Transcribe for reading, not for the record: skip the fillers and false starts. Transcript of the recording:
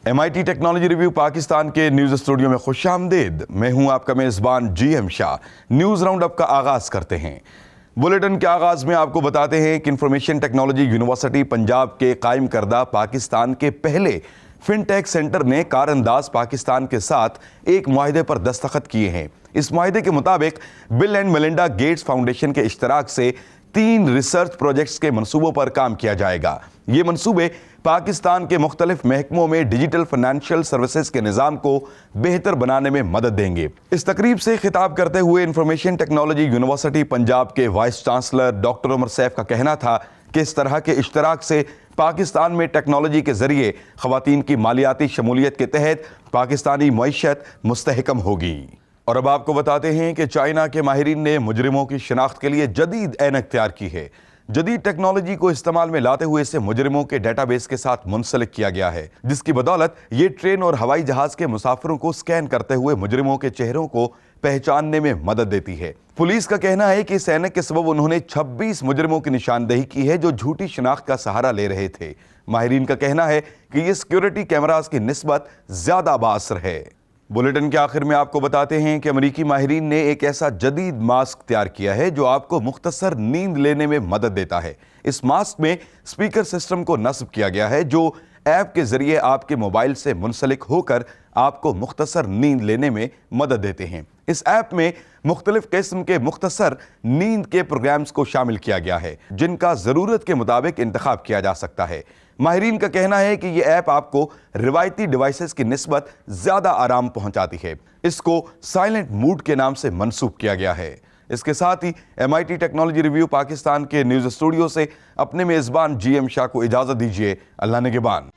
MIT technology review Pakistan کے news studio میں خوش آمدید۔ میں ہوں آپ کا میزبان GM شاہ۔ نیوز راؤنڈ اپ کا آغاز کرتے ہیں۔ بلیٹن کے آغاز میں آپ کو بتاتے ہیں کہ انفارمیشن ٹیکنالوجی یونیورسٹی پنجاب کے قائم کردہ پاکستان کے پہلے فن ٹیک سینٹر نے کار انداز پاکستان کے ساتھ ایک معاہدے پر دستخط کیے ہیں۔ اس معاہدے کے مطابق بل اینڈ میلنڈا گیٹس فاؤنڈیشن کے اشتراک سے 3 ریسرچ پروجیکٹس کے منصوبوں پر کام کیا جائے گا۔ یہ منصوبے پاکستان کے مختلف محکموں میں ڈیجیٹل فنانشل سروسز کے نظام کو بہتر بنانے میں مدد دیں گے۔ اس تقریب سے خطاب کرتے ہوئے انفارمیشن ٹیکنالوجی یونیورسٹی پنجاب کے وائس چانسلر ڈاکٹر عمر سیف کا کہنا تھا کہ اس طرح کے اشتراک سے پاکستان میں ٹیکنالوجی کے ذریعے خواتین کی مالیاتی شمولیت کے تحت پاکستانی معیشت مستحکم ہوگی۔ اور اب آپ کو بتاتے ہیں کہ چائنا کے ماہرین نے مجرموں کی شناخت کے لیے جدید اینک تیار کی ہے۔ جدید ٹیکنالوجی کو استعمال میں لاتے ہوئے اسے مجرموں کے ڈیٹا بیس کے ساتھ منسلک کیا گیا ہے، جس کی بدولت یہ ٹرین اور ہوائی جہاز کے مسافروں کو سکین کرتے ہوئے مجرموں کے چہروں کو پہچاننے میں مدد دیتی ہے۔ پولیس کا کہنا ہے کہ اس اینک کے سبب انہوں نے 26 مجرموں کی نشاندہی کی ہے جو جھوٹی شناخت کا سہارا لے رہے تھے۔ ماہرین کا کہنا ہے کہ یہ سیکیورٹی کیمراز کی نسبت زیادہ بااثر ہے۔ بلیٹن کے آخر میں آپ کو بتاتے ہیں کہ امریکی ماہرین نے ایک ایسا جدید ماسک تیار کیا ہے جو آپ کو مختصر نیند لینے میں مدد دیتا ہے۔ اس ماسک میں اسپیکر سسٹم کو نصب کیا گیا ہے جو ایپ کے ذریعے آپ کے موبائل سے منسلک ہو کر آپ کو مختصر نیند لینے میں مدد دیتے ہیں۔ اس ایپ میں مختلف قسم کے مختصر نیند کے پروگرامز کو شامل کیا گیا ہے جن کا ضرورت کے مطابق انتخاب کیا جا سکتا ہے۔ ماہرین کا کہنا ہے کہ یہ ایپ آپ کو روایتی ڈیوائسز کی نسبت زیادہ آرام پہنچاتی ہے۔ اس کو سائلنٹ موڈ کے نام سے منسوب کیا گیا ہے۔ اس کے ساتھ ہی MIT ٹیکنالوجی ریویو پاکستان کے نیوز اسٹوڈیو سے اپنے میزبان GM شاہ کو اجازت دیجیے۔ اللہ نگہبان۔